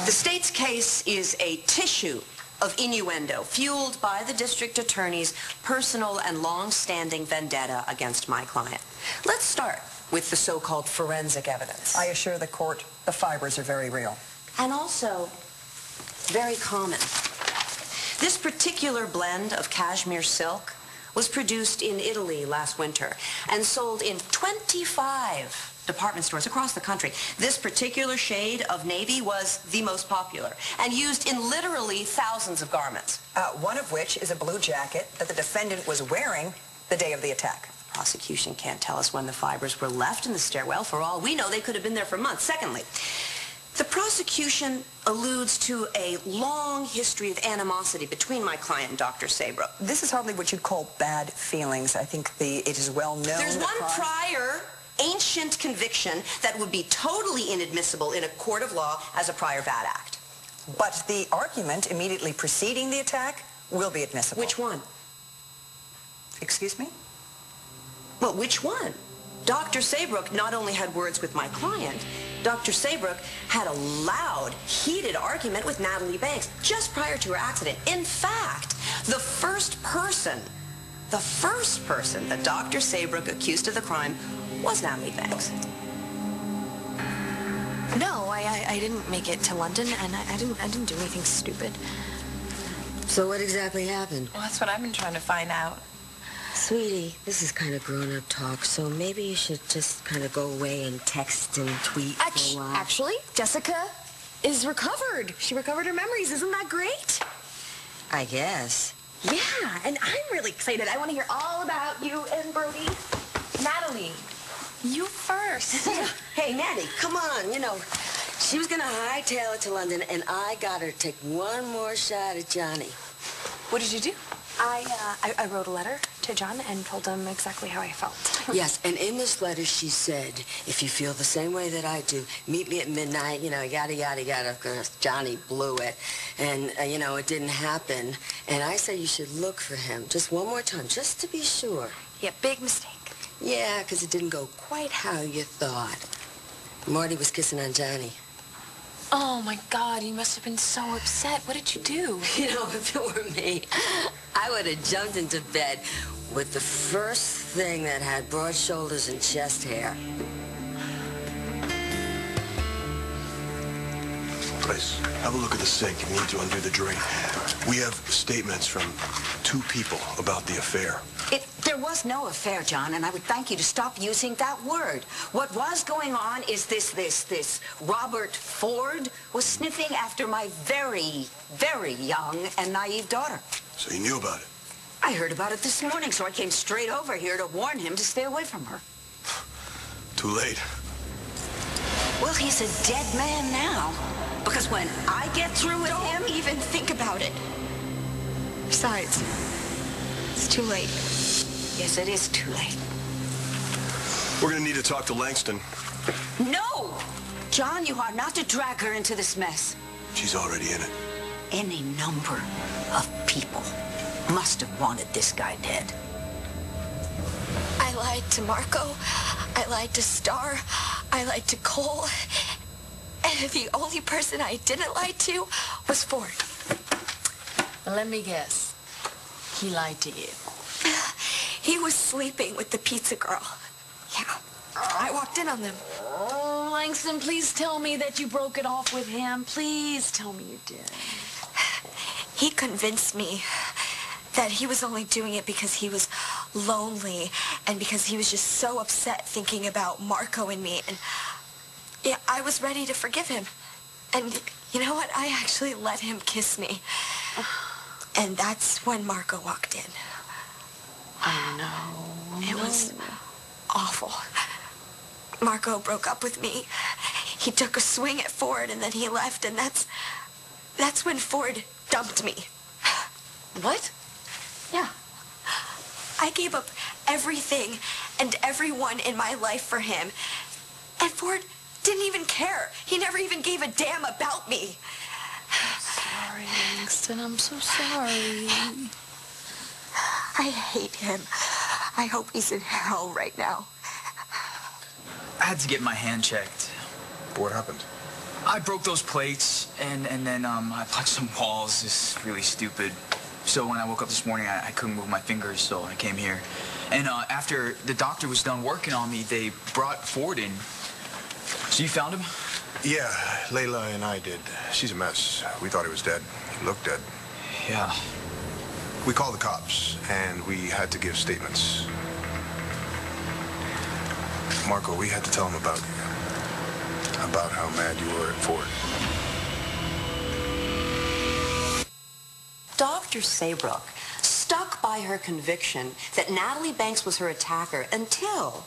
The state's case is a tissue of innuendo fueled by the district attorney's personal and long-standing vendetta against my client. Let's start with the so-called forensic evidence. I assure the court the fibers are very real. And also very common. This particular blend of cashmere silk was produced in Italy last winter and sold in 25 department stores across the country. This particular shade of navy was the most popular and used in literally thousands of garments. One of which is a blue jacket that the defendant was wearing the day of the attack. Prosecution can't tell us when the fibers were left in the stairwell. For all we know, they could have been there for months. Secondly, the prosecution alludes to a long history of animosity between my client and Dr. Saybrook. This is hardly what you'd call bad feelings. I think it is well known. There's one prior ancient conviction that would be totally inadmissible in a court of law as a prior bad act. But the argument immediately preceding the attack will be admissible. Which one? Excuse me? Well, which one? Dr. Saybrook not only had words with my client, Dr. Saybrook had a loud, heated argument with Natalie Banks just prior to her accident. In fact, the first person that Dr. Saybrook accused of the crime was Natalie Banks. No, I didn't make it to London, and I didn't do anything stupid. So what exactly happened? Well, that's what I've been trying to find out. Sweetie, this is kind of grown-up talk, so maybe you should just kind of go away and text and tweet for a while. Actually, Jessica is recovered. She recovered her memories. Isn't that great? I guess. Yeah, and I'm really excited. I want to hear all about you and Brody. Natalie, you first. Hey, Natty, come on. You know, she was going to hightail it to London, and I got her to take one more shot at Johnny. What did you do? I wrote a letter to John and told him exactly how I felt. Yes, and in this letter she said, if you feel the same way that I do, meet me at midnight, you know, yada, yada, yada. Of course, Johnny blew it, and, you know, it didn't happen. And I said you should look for him just one more time, just to be sure. Yeah, big mistake. Yeah, because it didn't go quite how you thought. Marty was kissing on Johnny. Oh, my God, you must have been so upset. What did you do? You know, if it were me, I would have jumped into bed with the first thing that had broad shoulders and chest hair. Please, have a look at the sink. You need to undo the drain. We have statements from 2 people about the affair. There was no affair, John, and I would thank you to stop using that word. What was going on is this Robert Ford was sniffing after my very, very young and naive daughter. So you knew about it? I heard about it this morning, so I came straight over here to warn him to stay away from her. Too late. Well, he's a dead man now, because when I get through with him... Don't even think about it. Besides, it's too late. Yes, it is too late. We're going to need to talk to Langston. No! John, you are not to drag her into this mess. She's already in it. Any number of people must have wanted this guy dead. I lied to Marco. I lied to Star. I lied to Cole. And the only person I didn't lie to was Ford. Let me guess. He lied to you. He was sleeping with the pizza girl. Yeah. I walked in on them. Oh, Langston, please tell me that you broke it off with him. Please tell me you did. He convinced me that he was only doing it because he was lonely and because he was just so upset thinking about Marco and me. And yeah, I was ready to forgive him. And you know what? I actually let him kiss me. And that's when Marco walked in. Oh, no. It was awful. Marco broke up with me. He took a swing at Ford and then he left, and that's when Ford dumped me. What? Yeah. I gave up everything and everyone in my life for him. And Ford didn't even care. He never even gave a damn about me. Sorry, Langston. I'm so sorry. I hate him. I hope he's in hell right now. I had to get my hand checked. What happened? I broke those plates, and then I punched some walls. It's really stupid. So when I woke up this morning, I couldn't move my fingers, so I came here. And after the doctor was done working on me, they brought Ford in. So you found him? Yeah, Layla and I did. She's a mess. We thought he was dead. He looked dead. Yeah. We called the cops, and we had to give statements. Marco, we had to tell them about you. About how mad you were at Ford. Dr. Saybrook stuck by her conviction that Natalie Banks was her attacker until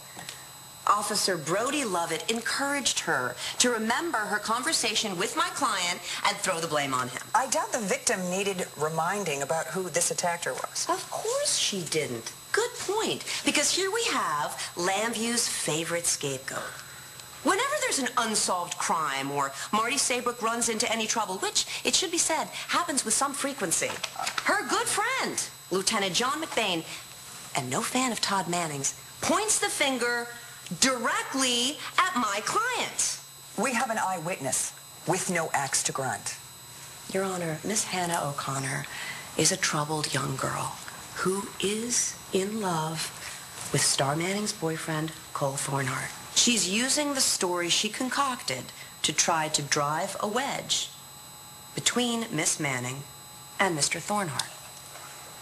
Officer Brody Lovett encouraged her to remember her conversation with my client and throw the blame on him. I doubt the victim needed reminding about who this attacker was. Of course she didn't. Good point. Because here we have Lambview's favorite scapegoat. Whenever there's an unsolved crime or Marty Saybrook runs into any trouble, which, it should be said, happens with some frequency, her good friend, Lieutenant John McBain, and no fan of Todd Manning's, points the finger directly at my client. We have an eyewitness with no axe to grind. Your Honor, Miss Hannah O'Connor is a troubled young girl who is in love with Star Manning's boyfriend, Cole Thornhart. She's using the story she concocted to try to drive a wedge between Miss Manning and Mr. Thornhart.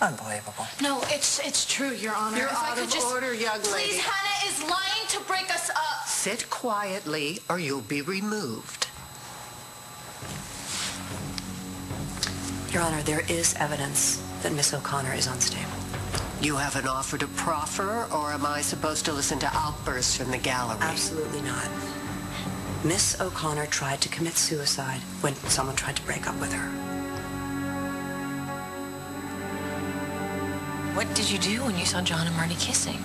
Unbelievable. No, it's true, Your Honor. You're If I out could of just... order, young lady. Please, Hannah is lying to break us up. Sit quietly or you'll be removed. Your Honor, there is evidence that Miss O'Connor is unstable. You have an offer to proffer, or am I supposed to listen to outbursts from the gallery? Absolutely not. Miss O'Connor tried to commit suicide when someone tried to break up with her. What did you do when you saw John and Marty kissing?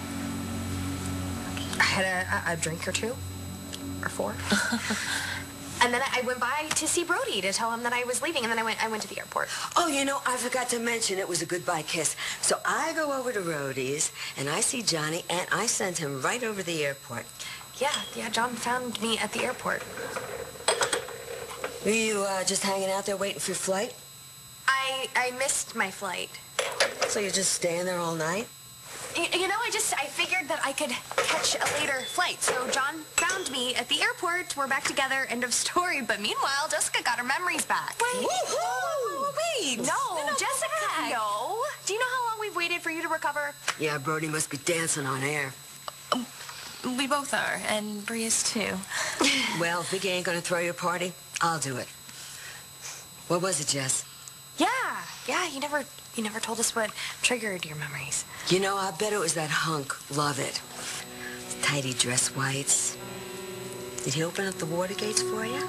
I had a drink or two, or four. And then I went by to see Brody to tell him that I was leaving, and then I went to the airport. Oh, you know, I forgot to mention it was a goodbye kiss. So I go over to Rhodey's, and I see Johnny, and I send him right over to the airport. Yeah, John found me at the airport. Were you just hanging out there waiting for your flight? I missed my flight. So you're just staying there all night? You know, I figured that I could catch a later flight. So John found me at the airport. We're back together. End of story. But meanwhile, Jessica got her memories back. Wait. Wait. No, Jessica. No. Do you know how long we've waited for you to recover? Yeah, Brody must be dancing on air. We both are, and Bree is too. Well, if Vicky ain't gonna throw your party, I'll do it. What was it, Jess? Yeah. You never told us what triggered your memories. You know, I bet it was that hunk. Love it. Tidy dress whites. Did he open up the water gates for you?